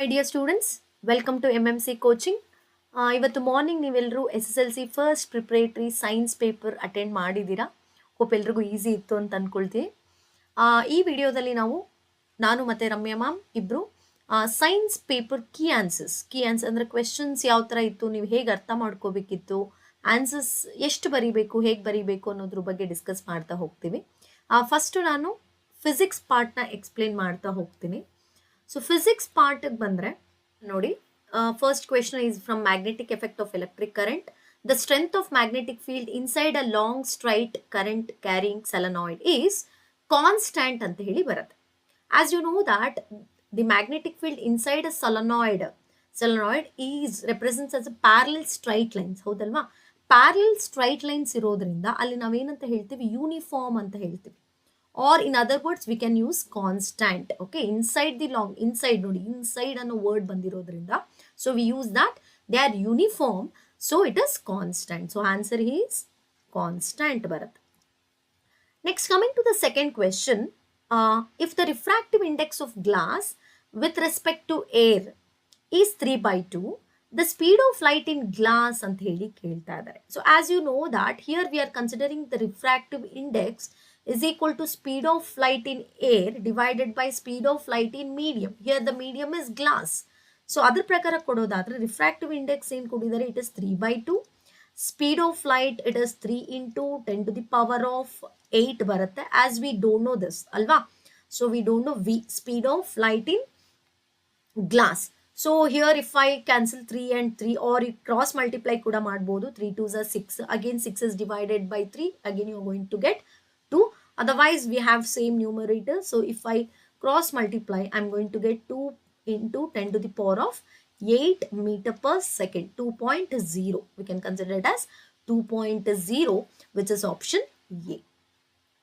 My dear students, welcome to MMC coaching. ಇವತ್ತು morning ನೀವೆಲ್ಲರೂ SSLC first preparatory science paper attend ಮಾಡಿದ್ದೀರಾ. Hope ಎಲ್ರಿಗೂ easy ಇತ್ತು ಅಂತ ಅಂದ್ಕೊಳ್ತೀವಿ. ಈ ವಿಡಿಯೋದಲ್ಲಿ ನಾನು ಮತ್ತು ರಮ್ಯಾ ಮ್ಯಾಮ್ ಇಬ್ಬರು ಸೈನ್ಸ್ ಪೇಪರ್ ಕೀ ಆನ್ಸರ್ಸ್ ಅಂದರೆ ಕ್ವೆಶನ್ಸ್ ಯಾವ ಥರ ಇತ್ತು, ನೀವು ಹೇಗೆ ಅರ್ಥ ಮಾಡ್ಕೋಬೇಕಿತ್ತು, ಆನ್ಸರ್ಸ್ ಎಷ್ಟು ಬರೀಬೇಕು, ಹೇಗೆ ಬರೀಬೇಕು ಅನ್ನೋದ್ರ ಬಗ್ಗೆ ಡಿಸ್ಕಸ್ ಮಾಡ್ತಾ ಹೋಗ್ತೀವಿ. ಫಸ್ಟು ನಾನು ಫಿಸಿಕ್ಸ್ ಪಾರ್ಟ್ನ ಎಕ್ಸ್ಪ್ಲೇನ್ ಮಾಡ್ತಾ ಹೋಗ್ತೀನಿ. ಸೊ ಫಿಸಿಕ್ಸ್ ಪಾರ್ಟಿಗೆ ಬಂದರೆ ನೋಡಿ, first question is from magnetic effect of electric current. The strength of magnetic field inside a long straight current carrying solenoid is constant ಅಂತ ಹೇಳಿ ಬರುತ್ತೆ. As you know that the magnetic field inside a solenoid is represents as a parallel straight lines. ಹೌದಲ್ವಾ? Parallel straight lines ಇರೋದ್ರಿಂದ ಅಲ್ಲಿ ನಾವೇನಂತ ಹೇಳ್ತೀವಿ, uniform ಅಂತ ಹೇಳ್ತೀವಿ. Or in other words, we can use constant. Okay, inside the long, inside nodi, inside ಅನ್ನೋ word ಬಂದಿರೋದ್ರಿಂದ, so we use that they are uniform, so it is constant. So answer is constant ಬರುತ್ತೆ. Next, coming to the second question, if the refractive index of glass with respect to air is 3/2, the speed of light in glass ಅಂತ ಹೇಳಿ ಕೇಳ್ತಾ ಇದ್ದಾರೆ. So as you know that here we are considering the refractive index is equal to speed of light in air divided by speed of light in medium. Here the medium is glass. So ಅದರ ಪ್ರಕಾರ ಕೊಡೋದಾದ್ರೆ refractive index ಏನು ಕೊಟ್ಟಿದ್ದಾರೆ, it is 3/2. Speed of light it is 3 into 10 to the power of 8 ಬರುತ್ತೆ. As we don't know this ಅಲ್ವಾ, so we don't know speed of light in glass. So here if I cancel 3 and 3 or cross multiply kuda ಮಾಡಬಹುದು. 3 2s are 6. Again 6 is divided by 3. Again you are going to get 2. Otherwise we have same numerator. So if I cross multiply, I am going to get 2 into 10 to the power of 8 meter per second. 2.0. We can consider it as 2.0, which is option A.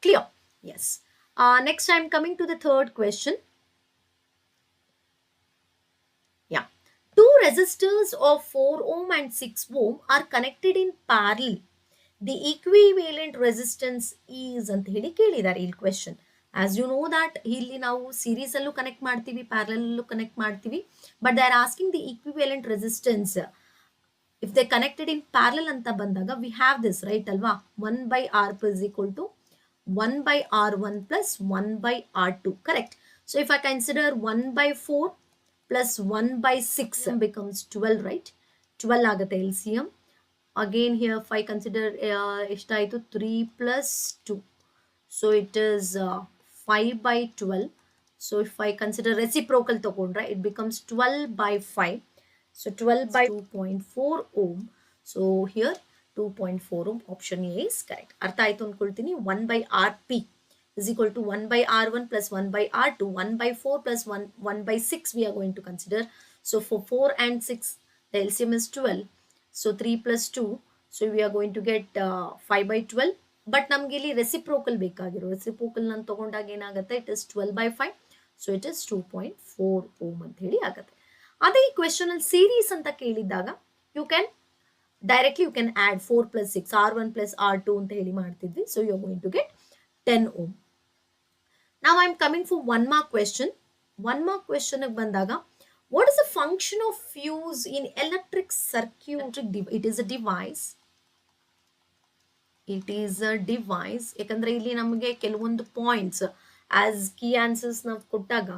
Clear? Yes. Next I am coming to the third question. Yeah. Two resistors of 4 ohm and 6 ohm are connected in parallel. The equivalent resistance is ಅಂತ ಹೇಳಿ ಕೇಳಿದ್ದಾರೆ ಇಲ್ಲಿ question. As you know that ಇಲ್ಲಿ ನಾವು series ಅಲ್ಲೂ connect ಮಾಡ್ತೀವಿ, parallel ಅಲ್ಲೂ connect ಮಾಡ್ತೀವಿ, but they are asking the equivalent resistance. If they connected in parallel ಅಂತ ಬಂದಾಗ ವಿ ಹ್ಯಾವ್ ದಿಸ್ ರೈಟ್ ಅಲ್ವಾ, 1/R is equal to 1/R1 plus 1/R2. Correct. So if I consider 1/4 plus 1/6 becomes 12, right? 12 ಆಗುತ್ತೆ LCM. Again here if I consider 3 plus 2, so it is 5/12. So if I consider reciprocal tagondre, it becomes 12/5. So 12 by 2.4 ohm. So here 2.4 ohm, option A is correct. Artha aitu ankoltini. 1/Rp is equal to 1/R1 plus 1/R2. 1/4 plus 1/6 we are going to consider. So for 4 and 6 the LCM is 12. So 3 plus 2, so we are going to get 5/12. But ನಮಗೆ ಇಲ್ಲಿ reciprocal ಬೇಕಾಗಿರೋ, reciprocal ನಾನು ತಗೊಂಡಾಗ ಏನಾಗುತ್ತೆ, it is 12/5. So it is 2.4 ohm ಅಂತ ಹೇಳಿ ಆಗುತ್ತೆ. ಅದೇ ಈ ಕ್ವೆಶನ್ ಅಲ್ಲಿ ಸೀರೀಸ್ ಅಂತ ಕೇಳಿದಾಗ you can directly you can add 4 plus 6, R1 plus R2 ಅಂತ ಹೇಳಿ ಮಾಡ್ತಿದ್ವಿ. So you are going to get 10 ohm. ನಾವು I am coming for one mark question. One mark question ಬಂದಾಗ, what is the function of fuse in electric circuit? It is a device. It is a device. ಯಾಕಂದ್ರೆ ಇಲ್ಲಿ ನಮಗೆ ಕೆಲವೊಂದು points as key answers ನಾವು ಕೊಟ್ಟಾಗ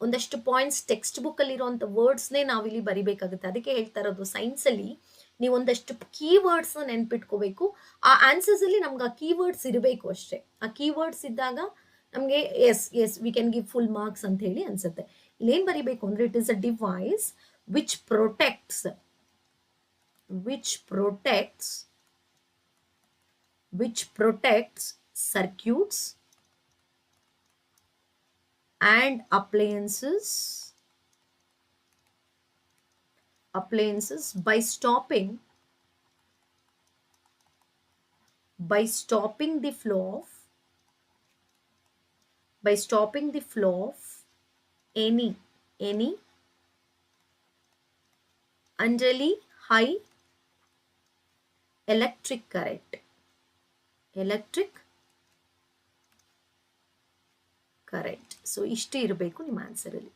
ಒಂದಷ್ಟು points text book ಅಲ್ಲಿ ಇರುವಂತ ವರ್ಡ್ಸ್ನೇ ನಾವಿಲ್ಲಿ ಬರಿಬೇಕಾಗುತ್ತೆ. ಅದಕ್ಕೆ ಹೇಳ್ತಾ ಇರೋದು, ಸೈನ್ಸ್ ಅಲ್ಲಿ ನೀವು ಒಂದಷ್ಟು ಕೀವರ್ಡ್ಸ್ ನೆನ್ಪಿಟ್ಕೋಬೇಕು. ಆ ಆನ್ಸರ್ಸ್ ಅಲ್ಲಿ ನಮ್ಗೆ ಆ ಕೀವರ್ಡ್ಸ್ ಇರಬೇಕು ಅಷ್ಟೇ. ಆ ಕೀವರ್ಡ್ಸ್ ಇದ್ದಾಗ ನಮಗೆ yes we can give full marks ಅಂತ ಹೇಳಿ ಅನ್ಸುತ್ತೆ. ಇಲ್ಲೇನ್ ಬರಿಬೇಕು ಅಂದ್ರೆ, it is a device which protects circuits and appliances by stopping the flow of any unduly high electric current. So ಇಷ್ಟೇ ಇರಬೇಕು ನಿಮ್ಮ ಆನ್ಸರ್ ಅಲ್ಲಿ.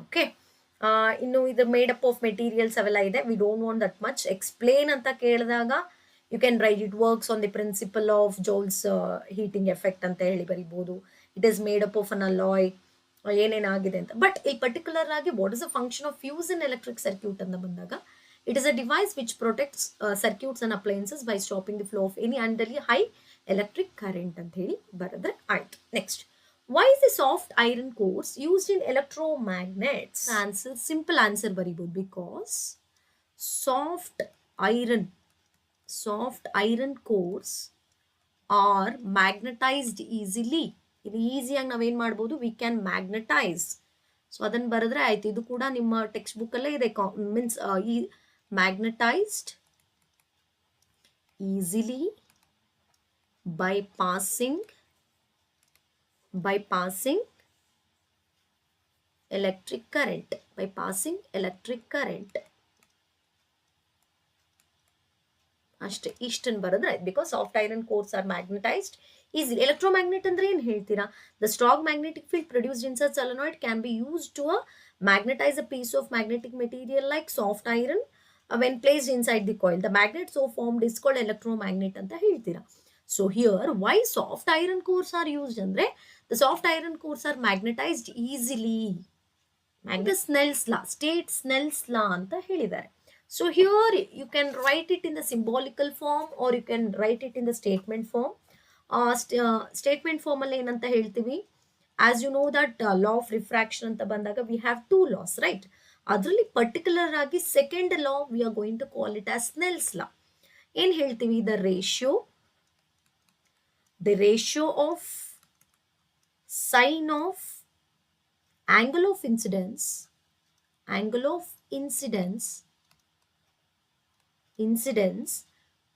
ಓಕೆ, ಇನ್ನು ಇದು ಮೇಡ್ ಅಪ್ ಆಫ್ ಮೆಟೀರಿಯಲ್ಸ್ ಅವೆಲ್ಲ ಇದೆ. We don't want that much explain ಅಂತ ಕೇಳಿದಾಗ you can write it works on the principle of Joule's heating effect ಅಂತ ಹೇಳಿ ಬರಿಬೋದು. It is made up of an alloy, ಏನೇನಾಗಿದೆ ಅಂತ. ಬಟ್ ಈ ಪರ್ಟಿಕ್ಯುಲರ್ ಆಗಿ what is the function of fuse in electric circuit ಅಂತ ಬಂದಾಗ it is a device which protects circuits and appliances by stopping the flow of any unduly high electric current ಅಂತ ಹೇಳಿ ಬರೆದ್ರೆ ಆಯ್ತು. Next, why is the soft iron cores used in electromagnets? Answer, simple answer ಬರಿಬೋದು. Because soft iron cores are magnetized easily. ಇದು ಈಸಿಯಾಗಿ ನಾವೇನು ಮಾಡ್ಬೋದು, we can magnetise. So ಅದನ್ನು ಬರೆದ್ರೆ ಆಯ್ತು. ಇದು ಕೂಡ ನಿಮ್ಮ ಟೆಕ್ಸ್ಟ್ ಬುಕ್ಕಲ್ಲೇ ಇದೆ. ಮೀನ್ಸ್ ಈ magnetised easily by passing electric current. ಅಷ್ಟೇ, ಇಷ್ಟನ್ನು ಬರೆದ್ರೆ ಆಯ್ತು. Because soft iron cores are magnetised easily. Electromagnet ಅಂದ್ರೆ ಏನು ಹೇಳ್ತೀರಾ? The strong magnetic field produced in such solenoid can be used to magnetize a piece of magnetic material like soft iron when placed inside the coil. The magnet so formed is called electromagnet ಅಂತ ಹೇಳ್ತೀರಾ. So here, why soft iron cores are used andre, the soft iron cores are magnetized easily. Snell's law, state Snell's law anta helidare. So here you can write it in the symbolical form or you can write it in the statement form. Statement form alli enanta heltivi, as you know that law of refraction anta bandaga we have two laws, right? Adralli particular agi second law we are going to call it as Snell's law. ಏನು ಹೇಳ್ತೀವಿ? the ratio of sine of angle of incidence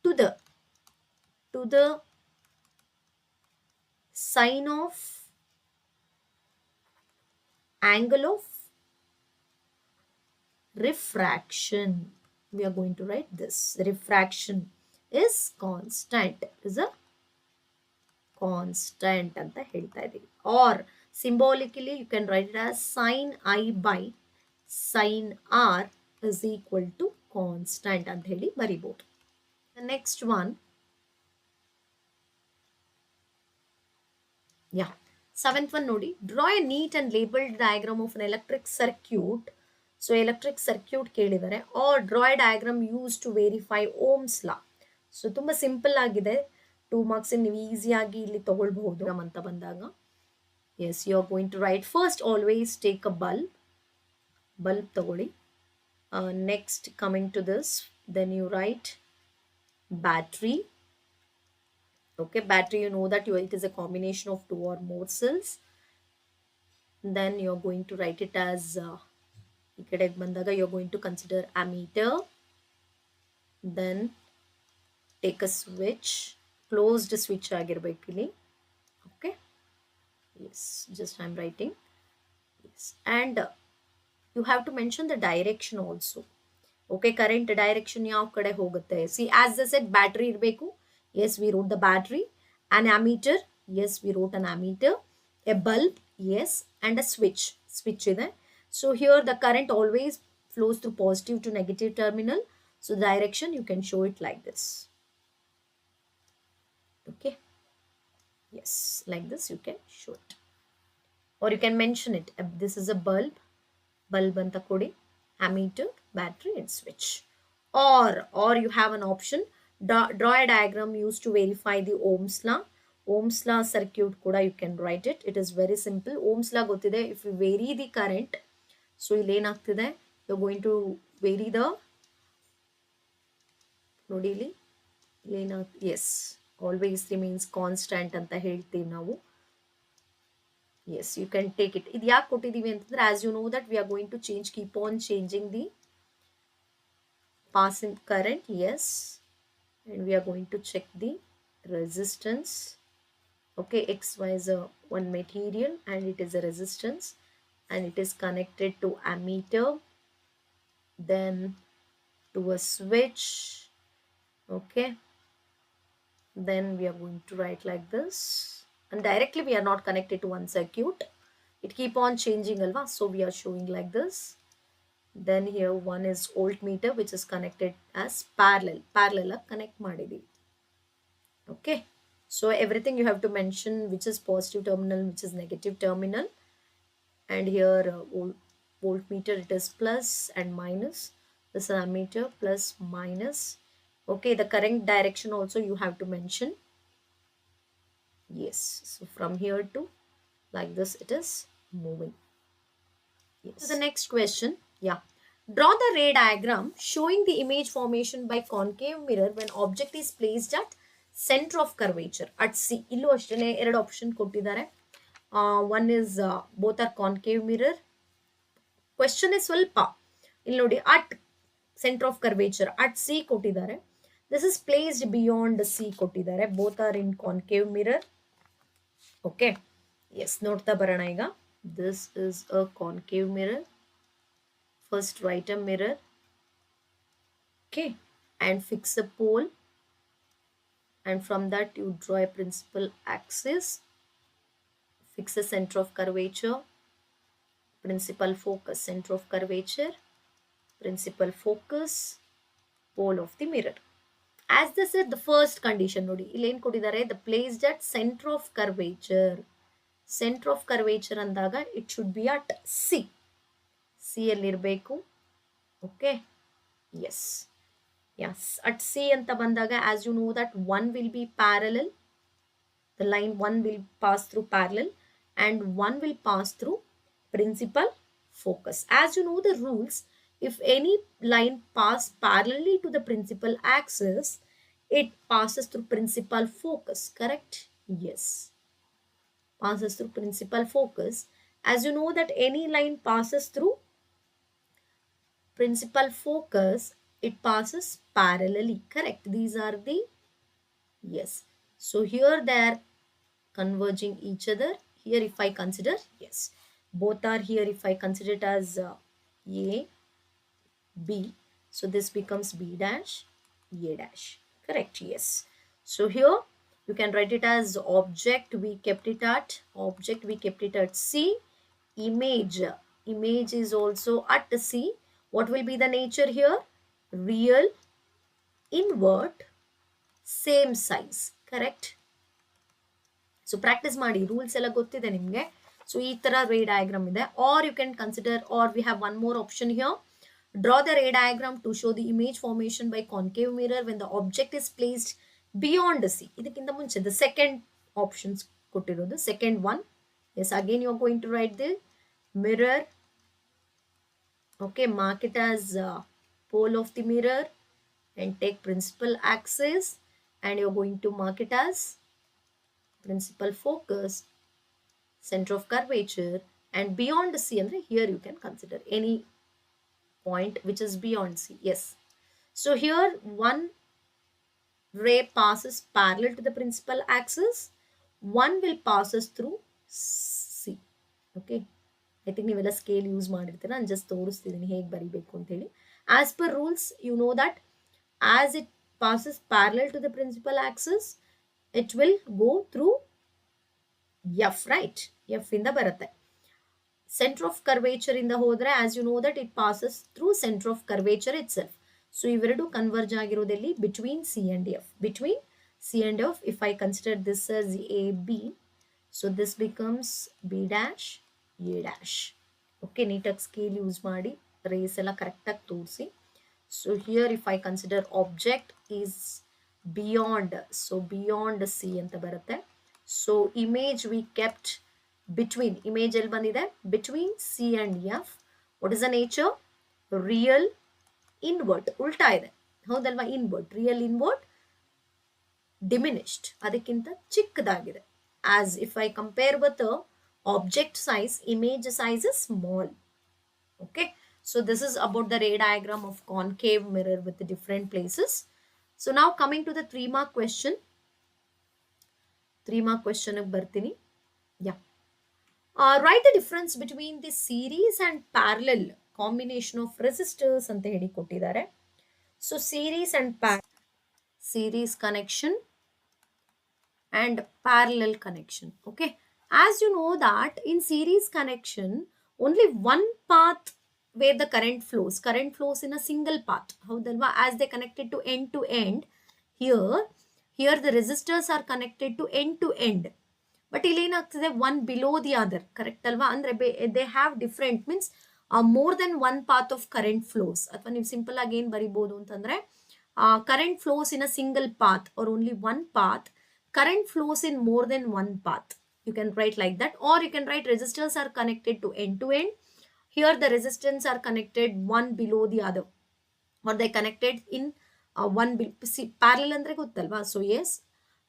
to the sine of angle of refraction. We are going to write this. Refraction is constant, is a constant ಅಂತ ಹೇಳ್ತಾ ಇದೀವಿ. Or symbolically you can write it as sin I by sin R is equal to constant ಅಂತ ಹೇಳಿ ಬರಿಬೋದು. The next one, seventh one ನೋಡಿ, draw a neat and labeled diagram of an electric circuit. So electric circuit ಕೇಳಿದರೆ, or draw a diagram used to verify Ohm's law. So ತುಂಬ simple ಆಗಿದೆ. 2 marks ನೀವು ಈಸಿಯಾಗಿ ಇಲ್ಲಿ ತಗೊಳ್ಬಹುದು ಅಂತ ಬಂದಾಗ. Yes, you are going to write first, always take a bulb ತಗೊಳ್ಳಿ. Next, coming to this, then you write battery. Okay, battery, you know that it is a combination of 2 or more cells. Then you are going to write it as ಈ ಕಡೆಗೆ ಬಂದಾಗ you are going to consider ammeter. Then take a switch, closed switch ಆಗಿರಬೇಕು ಇಲ್ಲಿ. Okay, yes, just I'm writing. Yes, and you have to mention the direction also. Okay, current direction ಯಾವ ಕಡೆ ಹೋಗುತ್ತೆ. See, as I said, battery ಇರಬೇಕು. Yes, we wrote the battery. An ammeter, yes, we wrote an ammeter. A bulb, yes, and a switch ಇದೆ. So here the current always flows through positive to negative terminal. So the direction you can show it like this. Okay, yes, like this you can show it, or you can mention it. This is a bulb anta kodi, ammeter, battery and switch. Or you have an option, draw a diagram used to verify the Ohm's law circuit kuda you can write it. It is very simple. Ohm's law gottide. If you vary the current, so ಇಲ್ಲಿ ಏನಾಗ್ತಿದೆ, you are going to vary the ನೋಡಿ ಇಲ್ಲಿ yes, always remains constant ಅಂತ ಹೇಳ್ತೀವಿ ನಾವು. Yes, you can take it. ಇದು ಯಾಕೆ ಕೊಟ್ಟಿದ್ದೀವಿ ಅಂತಂದ್ರೆ, as you know that we are going to keep on changing the passing current. Yes, and we are going to check the resistance. Okay, XY is one material and it is a resistance and it is connected to ammeter, then to a switch. Okay, then we are going to write like this, and directly we are not connected to one circuit, it keep on changing alva, so we are showing like this. Then here one is voltmeter which is connected as parallel connect ಮಾಡಿದೀವಿ. Okay, so everything you have to mention which is positive terminal, which is negative terminal. And here voltmeter, it is plus and minus. This is ammeter, plus minus. Okay, the current direction also you have to mention. Yes, so from here to like this it is moving. Yes. So the next question, yeah. Draw the ray diagram showing the image formation by concave mirror when object is placed at center of curvature at C. ಇಲ್ಲೂ ಅಷ್ಟೇ ಎರಡು option ಕೊಟ್ಟಿದ್ದಾರೆ. One is both are concave mirror. Question is ಸ್ವಲ್ಪ ಇಲ್ಲಿ ನೋಡಿ at center of curvature at C ಕೊಟ್ಟಿದ್ದಾರೆ. This is placed beyond C ಕೊಟ್ಟಿದ್ದಾರೆ. Both are in concave mirror. Okay. Yes, ನೋಡ್ತಾ ಬರೋಣ ಈಗ. This is a concave mirror. First write a mirror. Okay, and fix a pole, and from that you draw a principal axis, fix a center of curvature, principal focus, center of curvature, principal focus, pole of the mirror. As this is the first condition nodi ಇಲ್ಲಿ ಏನು ಕೊಟ್ಟಿದ್ದಾರೆ, the placed at center of curvature. Center of curvature ಅಂದಾಗ it should be at C. C ಅಲ್ಲಿ ಇರಬೇಕು. Okay, yes. Yes, at C anta bandaga, as you know that one will be parallel. The line one will pass through parallel and one will pass through principal focus. As you know the rules, if any line pass parallelly to the principal axis, it passes through principal focus, correct? Yes, passes through principal focus. As you know that any line passes through principal focus, it passes parallelly, correct? These are the, yes, so here they are converging each other. Here if I consider, yes, both are here. If I consider it as A, B, so this becomes B dash, A dash, correct? Yes, so here you can write it as object we kept it at C. Image is also at C. What will be the nature here? Real, invert, same size, correct? So practice ಮಾಡಿ, rules ಎಲ್ಲ ಗೊತ್ತಿದೆ ನಿಮಗೆ. So ಈ ತರ ray diagram ಇದೆ. Or you can consider, or we have one more option here. Draw the ray diagram to show the image formation by concave mirror when the object is placed beyond C. ಇದಕ್ಕಿಂತ ಮುಂಚೆ the second options ಕೊಟ್ಟಿರೋದು, second one. Yes, again you are going to write the mirror. Okay, mark it as pole of the mirror and take principal axis, and you're going to mark it as principal focus, center of curvature, and beyond C. And here you can consider any point which is beyond C. Yes, so here one ray passes parallel to the principal axis, one will passes through C. Okay, I think ನೀವೆಲ್ಲ scale use ಮಾಡಿರ್ತೀರ. ನಾನು just ತೋರಿಸ್ತಿದ್ದೀನಿ ಹೇಗೆ ಬರಿಬೇಕು ಅಂತ ಹೇಳಿ. As per rules you know that as it passes parallel to the principal axis, it will go through F, right? F ಇಂದ ಬರುತ್ತೆ. Center of curvature ಇಂದ ಹೋದ್ರೆ, as you know that it passes through center of curvature itself. So ಇವೆರಡು converge ಆಗಿರೋದಲ್ಲಿ between C and F. Between C and F, if I consider this as A, B, so this becomes B dash, A dash. Okay, ನೀಟಾಗಿ scale use ಮಾಡಿ race ಎಲ್ಲ ಕರೆಕ್ಟಾಗಿ ತೋರಿಸಿ. So here if I consider object is beyond, so beyond C ಅಂತ ಬರುತ್ತೆ. So image we kept between, image ಎಲ್ಲಿ ಬಂದಿದೆ? Between C and F. What is the nature? Real, invert, ಉಲ್ಟಾ ಇದೆ ಹೌದಲ್ವಾ? invert, real invert, diminished, ಅದಕ್ಕಿಂತ ಚಿಕ್ಕದಾಗಿದೆ. As if I compare with the object size, image size is small. Okay, so this is about the ray diagram of concave mirror with the different places. So now coming to the 3-mark question. 3-mark question bartini. Yeah. Write the difference between the series and parallel combination of resistors anta hedi kottidare. So series and series connection and parallel connection. Okay, as you know that in series connection only one path where the current flows in a single path. ಹೌದಲ್ವಾ? As they connected to end, here here the resistors are connected to end. But ಇಲ್ಲಿ ಏನಾಗ್ತದೆ, one below the other, correct ಅಲ್ವಾ? ಅಂದ್ರೆ they have different means more than one path of current flows. ಅಥವಾ ನೀವು simple ಆಗಿ ಏನ್ ಬರಿಬಹುದು ಅಂತಂದ್ರೆ, current flows in a single path or only one path, current flows in more than one path. You can write like that, or you can write resistors are connected to end. Here the resistance are connected one below the other, or they connected in parallel andre gottalva. So yes,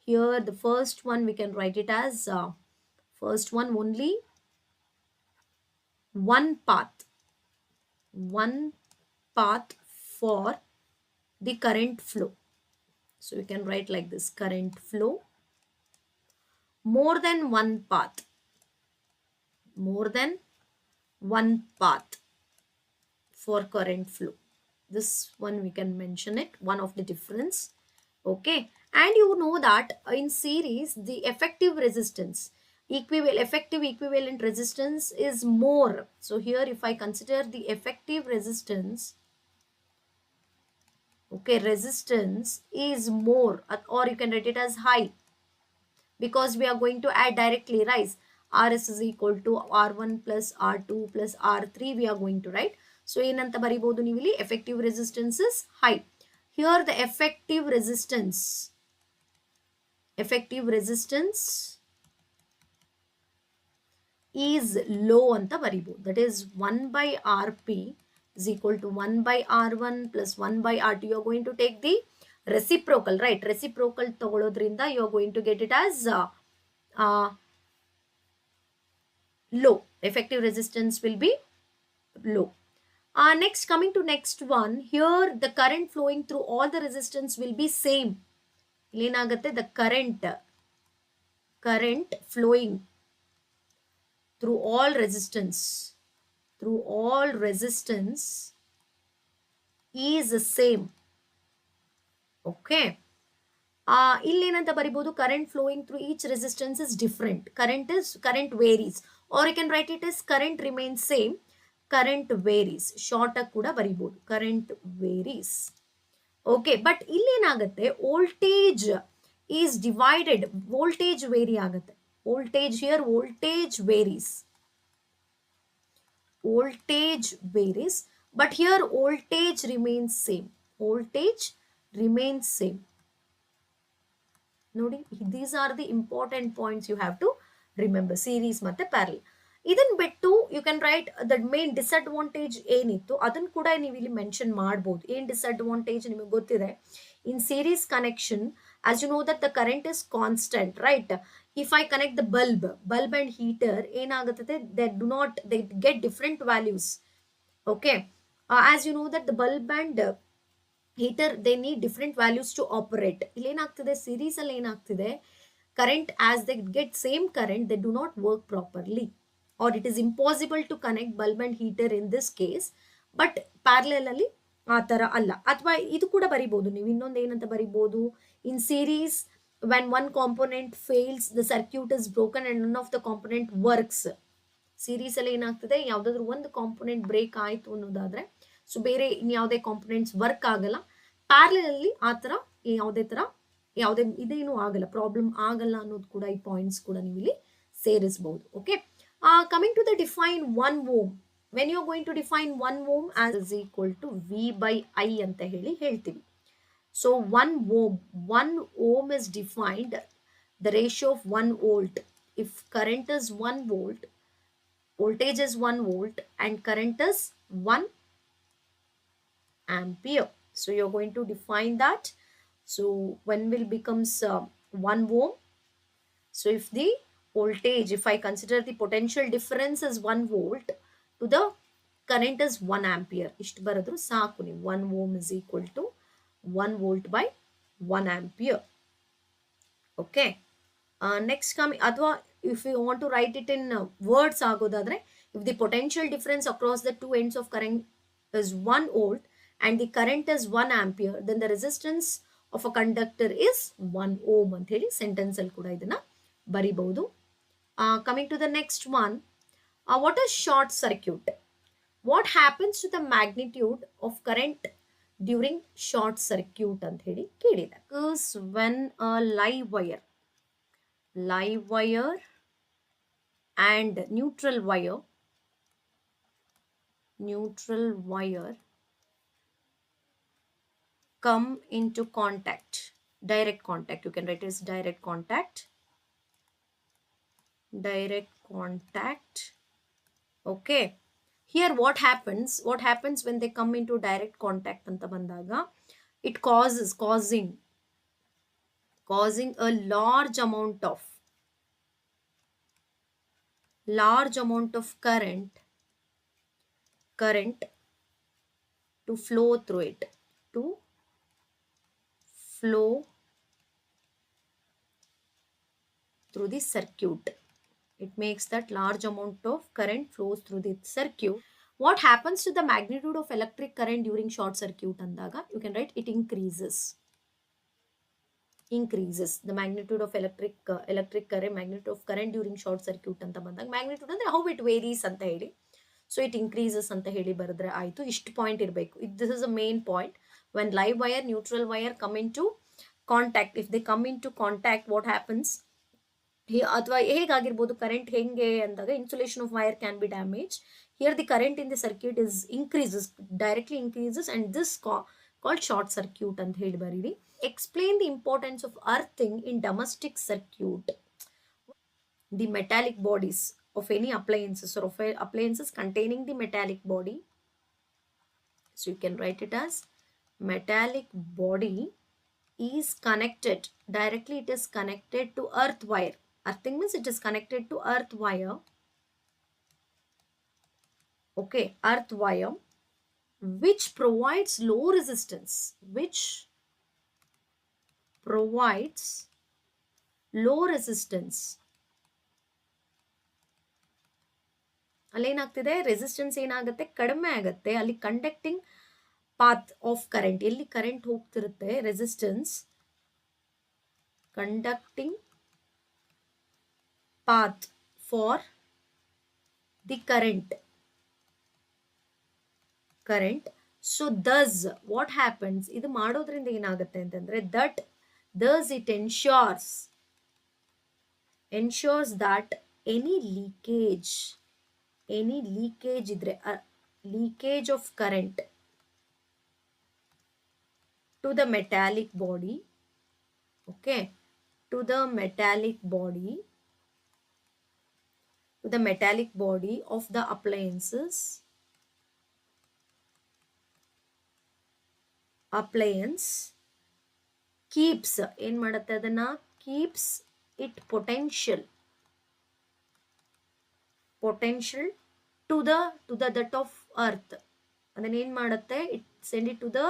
here the first one we can write it as first one only one path for the current flow. So you can write like this: current flow, more than one path for current flow. This one we can mention it, one of the difference. Okay, and you know that in series the effective resistance, effective equivalent resistance is more. So here if I consider the effective resistance, okay, resistance is more, or you can write it as high, because we are going to add directly, rise. Rs is equal to R1 plus R2 plus R3 we are going to write. So ಏನಂತ ಬರಿಬಹುದು ನೀವು ಇಲ್ಲಿ? effective resistance is high. Here the effective resistance is low anta ಬರಿಬಹುದು. That is 1 by Rp is equal to 1 by R1 plus 1 by R2. You are going to take the reciprocal, right? Reciprocal ತಗೊಳ್ಳೋದ್ರಿಂದ you are going to get it as low. Effective resistance will be low. Next, coming to next one, here the current flowing through all the resistance will be same. Illenagatte, the current flowing through all resistance is the same. Okay. Illenanta baribodu, current flowing through each resistance is different. Current varies, or you can write it as current remains same, current varies. Short kuda baribodu, current varies. Okay, but illenagatte, voltage is divided, voltage vary agatte. Voltage here, voltage varies, but here voltage remains same. Nodi, these are the important points you have to remember, series ಮತ್ತೆ parallel. ಇದನ್ ಬಿಟ್ಟು you can write the main disadvantage ಏನಿತ್ತು ಅದನ್ನ ಕೂಡ ನೀವು ಇಲ್ಲಿ mention ಮಾಡಬಹುದು. ಏನ್ ಡಿಸ್ಅಡ್ವಾಂಟೇಜ್ ನಿಮಗೆ ಗೊತ್ತಿದೆ? in series connection, as you know that the current is constant, right? If I connect the bulb and heater, ಏನಾಗುತ್ತದೆ, they get different values. Okay, as you know that the bulb and heater, they need different values to operate. ಇಲ್ಲಿ ಏನಾಗ್ತಿದೆ, series ಅಲ್ಲಿ ಏನಾಗ್ತಿದೆ, current, as they get same current, they do not work properly, or it is impossible to connect bulb and heater in this case. But parallel ಅಲ್ಲಿ ಆ ತರ ಅಲ್ಲ. ಅಥವಾ ಇದು ಕೂಡ ಬರಿಬಹುದು ನೀವು, ಇನ್ನೊಂದು ಏನಂತ ಬರಿಬಹುದು, in series when one component fails, the circuit is broken and none of the component works. Series ಅಲ್ಲಿ ಏನಾಗ್ತದೆ, ಯಾವ್ದಾದ್ರು ಒಂದು ಕಾಂಪೊನೆಂಟ್ ಬ್ರೇಕ್ ಆಯ್ತು ಅನ್ನೋದಾದ್ರೆ, ಸೊ ಬೇರೆ ಇನ್ಯಾವುದೇ ಕಾಂಪೊನೆಂಟ್ಸ್ ವರ್ಕ್ ಆಗಲ್ಲ. ಪ್ಯಾರಲಲ್ ಅಲ್ಲಿ ಆ ತರ ಯಾವುದೇ ಇದೇನು ಆಗಲ್ಲ, ಪ್ರಾಬ್ಲಮ್ ಆಗಲ್ಲ ಅನ್ನೋದು ಕೂಡ ಈ ಪಾಯಿಂಟ್ಸ್ ಕೂಡ ನೀವು ಇಲ್ಲಿ ಸೇರಿಸಬಹುದು. Okay, coming to the define 1 ohm. When you are going to define 1 ohm as is equal to V by I ಅಂತ ಹೇಳ್ತೀವಿ. So 1 ohm is defined the ratio of 1 volt. If current is 1 volt, voltage is 1 volt and current is 1 ampere. So you're going to define that. So when will becomes 1 ohm? So if the voltage, if I consider the potential difference is 1 volt to the current is 1 ampere, ishtu baradru saaku ನೀವು. 1 ohm is equal to 1 volt by 1 ampere. Okay. Next coming, ಅಥವಾ if you want to write it in words ಆಗೋದಾದ್ರೆ, if the potential difference across the two ends of current is 1 volt and the current is 1 ampere, then the resistance of a conductor is 1 ohm ಅಂತ ಹೇಳಿ sentence ಅಲ್ಲಿ ಕೂಡ ಇದನ್ನ ಬರಿಬಹುದು. Coming to the next one, what is short circuit? What happens to the magnitude of current during short circuit ಅಂತ ಹೇಳಿ ಕೇಳಿದೆ. Because when a live wire and neutral wire come into contact, direct contact, you can write as direct contact. Okay, here what happens when they come into direct contact anta bandaga, it causing a large amount of current to flow through it, to flow through the circuit. It makes that large amount of current flows through the circuit. What happens to the magnitude of electric current during short circuit andaga? You can write it increases the magnitude of electric current, magnitude of current during short circuit anta banದಾಗ magnitude ಅಂದ್ರೆ how it varies ಅಂತ ಹೇಳಿ, so it increases ಅಂತ ಹೇಳಿ ಬರೆದ್ರೆ ಆಯ್ತು. ಇಷ್ಟು point ಇರಬೇಕು. This is a main point. When live wire, neutral wire come into contact, if they come into contact, what happens, ಅಥವಾ ಹೇಗಾಗಿರ್ಬೋದು ಕರೆಂಟ್ ಹೆಂಗೆ ಅಂದಾಗ insulation of wire can be damage. Here the current in the circuit is directly increases and this called short circuit ಅಂತ ಹೇಳಿ ಬರೀರಿ. Explain the importance of earthing in domestic circuit. The metallic bodies of any appliances or of appliances containing the metallic body, so you can write it as metallic body is connected directly, it is connected to earth wire. Earthing means it is connected to earth wire. Okay, earth wire which provides low resistance, ಅಲ್ಲೇನಾಗ್ತಿದೆ, resistance ಏನಾಗುತ್ತೆ, ಕಡಿಮೆ ಆಗುತ್ತೆ. ಅಲ್ಲಿ conducting path of current, ಎಲ್ಲಿ current ಹೋಗ್ತಿರುತ್ತೆ, resistance conducting path for the current. So thus what happens, ಇದು ಮಾಡೋದ್ರಿಂದ ಏನಾಗುತ್ತೆ ಅಂತಂದ್ರೆ, that thus it ensures that any leakage ಇದ್ರೆ, leakage of current to the metallic body, okay, to the metallic body of the appliance keeps, ಏನ್ ಮಾಡುತ್ತೆ ಅದನ್ನ, keeps it potential to the that of earth. ಅದನ್ನ ಏನ್ ಮಾಡುತ್ತೆ, it send it to the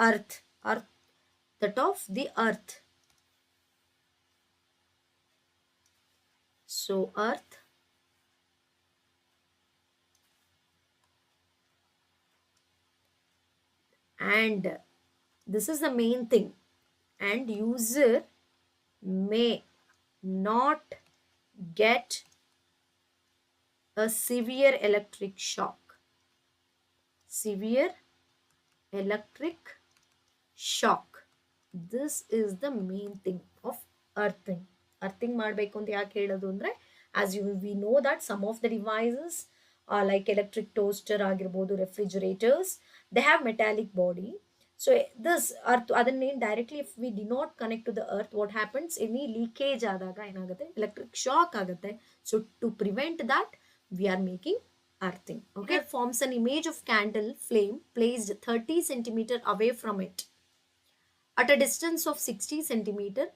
earth that of the earth. So earth and this is the main thing, and user may not get a severe electric shock. This is the main thing of earthing ಮಾಡಬೇಕು ಅಂತ ಯಾಕೆ ಹೇಳೋದು ಅಂದ್ರೆ, as we know that some of the devices like electric toaster ಆಗಿರ್ಬೋದು, refrigerators, they have metallic body. So this earth ಅದನ್ನೇ directly if we do not connect to the earth, what happens, any leakage ಆದಾಗ ಏನಾಗುತ್ತೆ, electric shock ಆಗುತ್ತೆ. So to prevent that we are making earthing. Okay, it forms an image of candle flame placed 30 centimeter away from it at a distance of 60 centimeter.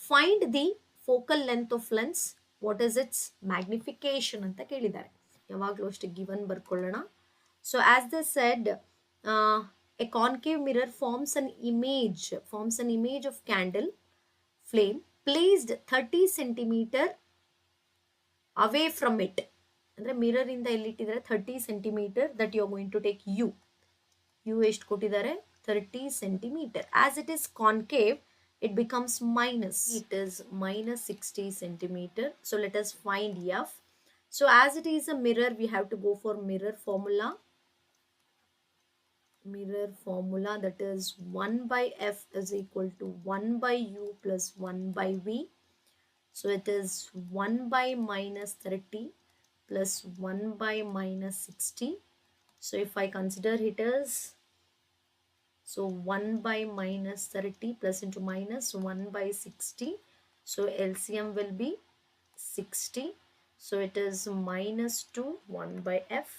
Find the focal length of lens, what is its magnification ಅಂತ ಕೇಳಿದ್ದಾರೆ. ಯಾವಾಗಲೂ ಅಷ್ಟೇ given ಬರ್ಕೊಳ್ಳೋಣ. So as they said, a concave mirror forms an image of candle flame placed 30 centimeter away from it. ಅಂದ್ರೆ mirror ಇಂದ ಎಲ್ಲಿಟ್ಟಿದ್ದಾರೆ, 30 centimeter, that you are going to take u ಎಷ್ಟು ಕೊಟ್ಟಿದ್ದಾರೆ, 30 centimeter. As it is concave, it becomes minus, it is minus 60 centimeter. So let us find f. So as it is a mirror, we have to go for mirror formula. Mirror formula, that is 1 by F is equal to 1 by U plus 1 by V. So it is 1 by minus 30 plus 1 by minus 60. So if I consider it as, so 1 by minus 30 plus into minus 1 by 60. So LCM will be 60. So it is minus 2 1 by F.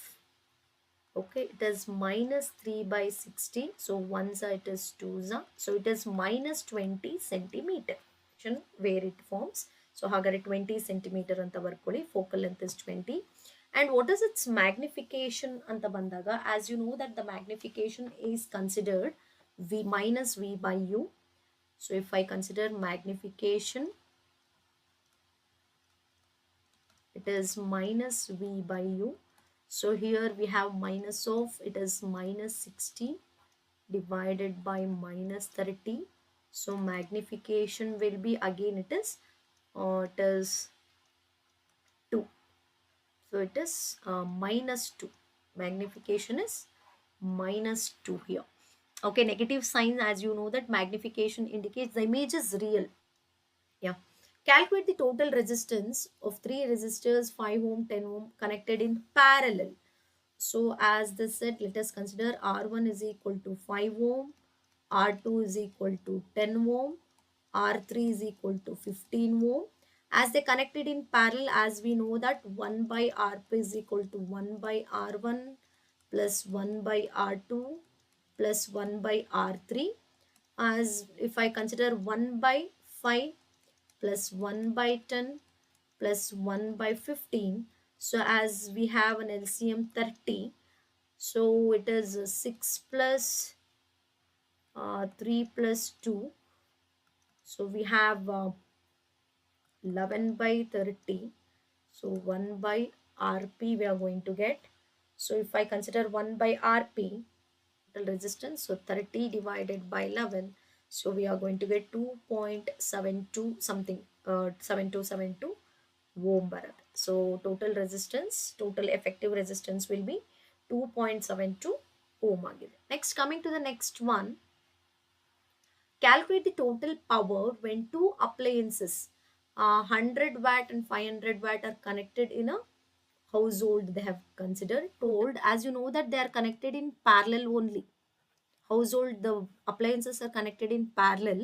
Okay, it is minus 3 by 60. So 1 za it is 2 za. So it is minus 20 centimeter. Where it forms. So hagare 20 centimeter anta barkoli. Focal length is 20. And what is its magnification anta bandaga? As you know that the magnification is considered V minus V by U. So if I consider magnification, it is minus V by U. So here we have minus of, it is minus 60 divided by minus 30. So magnification will be, again it is 2. So it is minus 2. Magnification is minus 2 here. Okay, negative sign, as you know that magnification indicates the image is real. Yeah. Calculate the total resistance of 3 resistors 5 ohm, 10 ohm connected in parallel. So as this said, let us consider R1 is equal to 5 ohm, R2 is equal to 10 ohm, R3 is equal to 15 ohm. As they connected in parallel, as we know that 1 by RP is equal to 1 by R1 plus 1 by R2 plus 1 by R3. As if I consider 1 by 5 plus 1 by 10 plus 1 by 15. So as we have an LCM 30, so it is 6 plus 3 plus 2. So we have 11 by 30. So 1 by RP we are going to get. So if I consider 1 by RP, total resistance, so 30 divided by 11. So we are going to get 2.72 something, 7272 ohm barad. So total resistance, total effective resistance will be 2.72 ohm agide. Next, coming to the next one, calculate the total power when two appliances, 100 watt and 500 watt, are connected in a household. They have considered told, as you know that they are connected in parallel only. Household, the appliances are connected in parallel.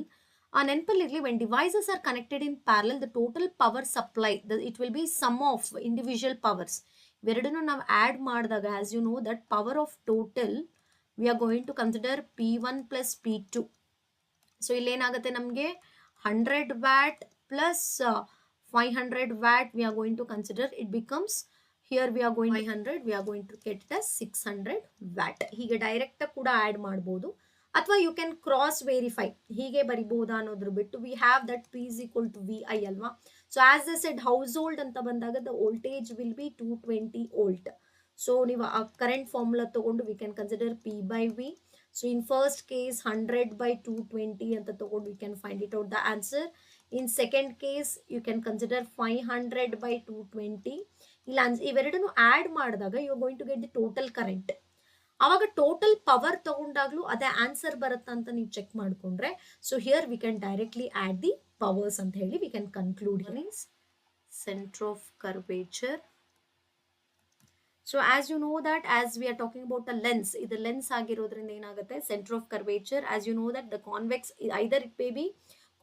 Neನಪಲ್ಲಿರಲಿ, when devices are connected in parallel, the total power supply, it will be sum of individual powers. ಇವೆರಡನ್ನು ನಾವು add ಮಾಡಿದಾಗ, as you know that power of total we are going to consider P1 plus P2. So ಇಲ್ಲೇನಾಗುತ್ತೆ ನಮಗೆ 100 watt plus 500 watt we are going to consider, it becomes, here we are going 500, we are going to get it as 600 watt. ಹೀಗೆ direct ಕೂಡ add ಮಾಡ್ಬೋದು, ಅಥವಾ you can cross verify, ಹೀಗೆ ಬರಿಬಹುದಾ ಅನ್ನೋದ್ರ ಬಿಟ್ಟು we have that P is equal to VI ಅಲ್ವಾ. So as A shed house hold ಅಂತ ಬಂದಾಗ the voltage will be 220 volt. So ನೀವು ಆ ಕರೆಂಟ್ ಫಾರ್ಮುಲಾ ತಗೊಂಡು we can consider P by V. So in first case 100 by 220 anta ತಗೊಂಡು we can find it out the answer. In second case you can consider 500 by 220. ಇಲ್ಲ ಇವೆರಡನ್ನು add ಮಾಡಿದಾಗ you are going to get the total current. ಆವಾಗ total power ತಗೊಂಡಾಗ್ಲೂ ಅದೇ answer ಬರುತ್ತಾ ಅಂತ ನೀವು ಚೆಕ್ ಮಾಡಿಕೊಂಡ್ರೆ, so here we can directly add the powers ಅಂತ ಹೇಳಿ we can conclude. Centre of curvature. So as you know that, as we are talking about a lens, ಇದು lens ಆಗಿರೋದ್ರಿಂದ ಏನಾಗುತ್ತೆ, center of curvature, as you know that the convex, either it may be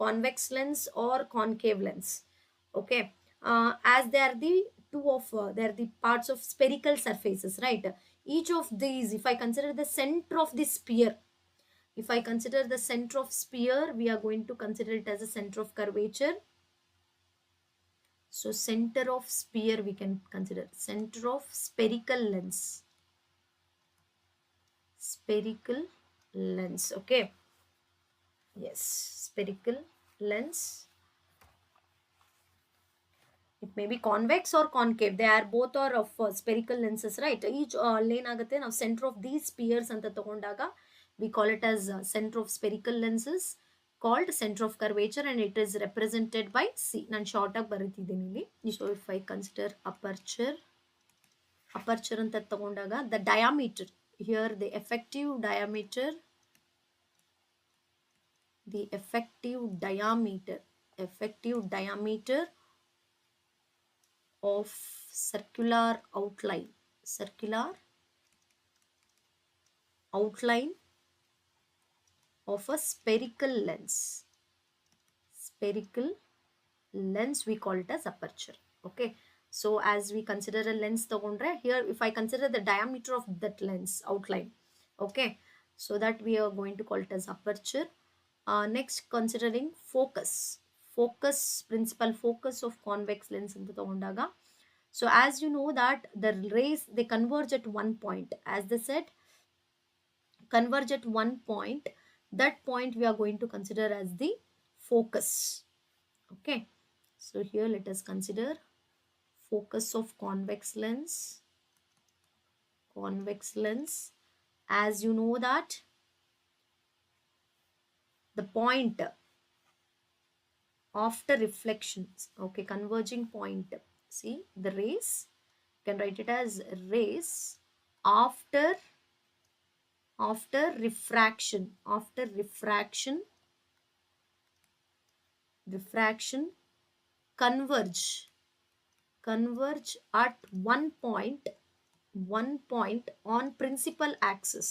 convex lens or concave lens. Okay, as they are the they are the parts of spherical surfaces, right? Each of these, if I consider the center of the sphere, if I consider the center of sphere, we are going to consider it as a center of curvature. So center of sphere we can consider center of spherical lens. Spherical lens, okay. Yes, spherical lens. It may be convex or concave. They are both are of spherical lenses, right? Each lane agate now center of these spheres anta tagondaga we call it as center of spherical lenses. called center of curvature and it is represented by C. ನಾನು short ಆಗಿ ಬರೀತಿದ್ದೀನಿ ಇಲ್ಲಿ. So if I consider aperture ಅಂತ ತಗೊಂಡಾಗ the diameter, here the effective diameter of circular outline of a spherical lens we call it as aperture. Okay, so as we consider a lens tagondre, here if I consider the diameter of that lens outline, okay, so that we are going to call it as aperture. Next, considering principal focus of convex lens anta tagondaga, so as you know that the rays, they converge at one point, as they said, converge at one point. That point we are going to consider as the focus. Okay, so here let us consider focus of convex lens. As you know that the point after reflections, okay, converging point, see the rays, you can write it as rays after refraction converge at one point on principal axis,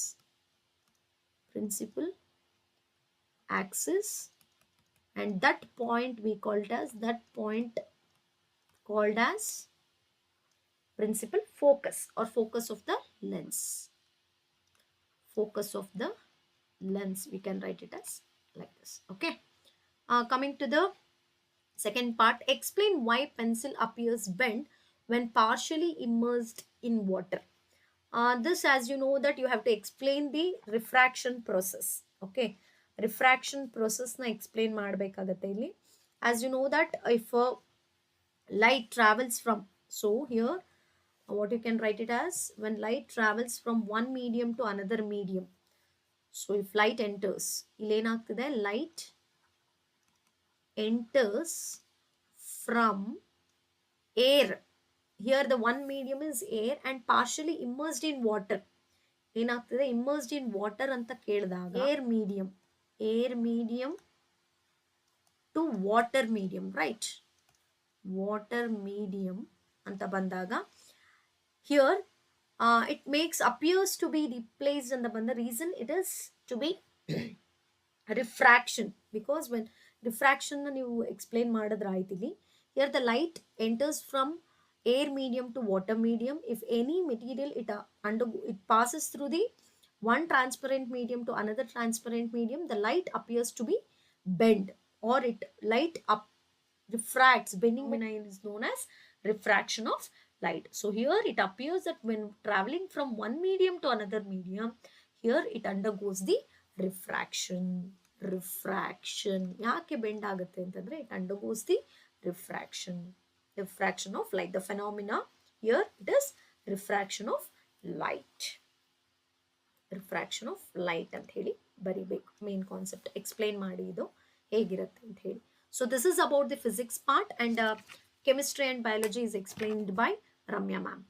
and that point we called as principal focus or focus of the lens. We can write it as like this. Okay, coming to the second part, explain why pencil appears bent when partially immersed in water. This, as you know, that you have to explain the refraction process. Okay, refraction process na explain ಮಾಡಬೇಕಾಗುತ್ತೆ ಇಲ್ಲಿ. As you know that if light travels from, so here what you can write it as, when light travels from one medium to another medium, so if light enters, ಇಲ್ಲಿ ಏನಾಗ್ತಿದೆ, light enters from air, here the one medium is air and partially immersed in water, ಏನಾಗ್ತಿದೆ, immersed in water ಅಂತ ಕೇಳಿದಾಗ air medium to water medium, right, water medium ಅಂತ ಬಂದಾಗ, here it appears to be replaced and the reason it is to be refraction, because when refraction you explain ಮಾಡಿದ್ರೆ ಆಯ್ತಿಲ್ಲಿ, here the light enters from air medium to water medium. If any material it passes through the one transparent medium to another transparent medium, the light appears to be bent, or light up refracts. Bending phenomenon is known as refraction of light. So here it appears that when traveling from one medium to another medium, here it undergoes the refraction. ಯಾಕೆ bend ಆಗುತ್ತೆ ಅಂತಂದ್ರೆ, it undergoes the refraction of light. The phenomena here, it is refraction of light ಅಂತ ಹೇಳಿ ಬರಿಬೇಕು. Main concept explain ಮಾಡಿ ಇದು ಹೇಗಿರುತ್ತೆ ಅಂತ ಹೇಳಿ. So this is about the physics part, and chemistry and biology is explained by Ramya ma'am.